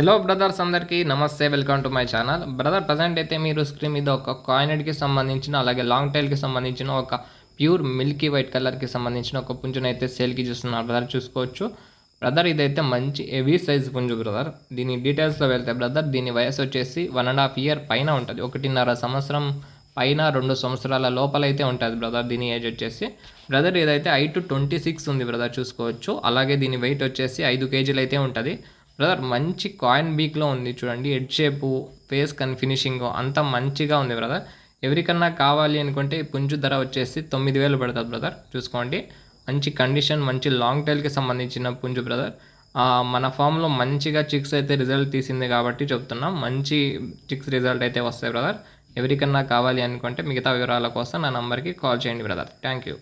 Hello brothers అందరికీ నమస్తే, welcome to my channel. Brother present అయితే మీరు స్క్రీన్ మీద ఒక కాయినెడ్కి సంబంధించిన అలాగే లాంగ్ టైల్కి సంబంధించిన ఒక ప్యూర్ మిల్కీ వైట్ కలర్కి సంబంధించిన ఒక పుంజును అయితే సేల్కి చూస్తున్నారు బ్రదర్. చూసుకోవచ్చు బ్రదర్, ఇదైతే మంచి హెవీ సైజ్ పుంజు బ్రదర్. దీని డీటెయిల్స్లో వెళ్తే బ్రదర్, దీని వయసు వచ్చేసి 1.5 ఇయర్ పైన ఉంటుంది. 1.5 సంవత్సరం పైన 2 సంవత్సరాల లోపలైతే ఉంటుంది బ్రదర్. దీని ఏజ్ వచ్చేసి బ్రదర్ ఇదైతే 8-26 ఉంది బ్రదర్. చూసుకోవచ్చు. అలాగే దీని వెయిట్ వచ్చేసి 5 కేజీలు అయితే ఉంటుంది బ్రదర్. మంచి కాయిన్ బీక్లో ఉంది చూడండి. హెడ్ షేపు, ఫేస్ ఫినిషింగ్ అంతా మంచిగా ఉంది బ్రదర్. ఎవరికన్నా కావాలి అనుకుంటే పుంజు ధర వచ్చేసి 9,000 పడుతుంది బ్రదర్. చూసుకోండి, మంచి కండిషన్, మంచి లాంగ్ టైల్కి సంబంధించిన పుంజు బ్రదర్. మన ఫామ్లో మంచిగా చిక్స్ అయితే రిజల్ట్ తీసింది కాబట్టి చెప్తున్నాం. మంచి చిక్స్ రిజల్ట్ అయితే వస్తాయి బ్రదర్. ఎవరికన్నా కావాలి అనుకుంటే మిగతా వివరాల కోసం నా నంబర్కి కాల్ చేయండి బ్రదర్. Thank you.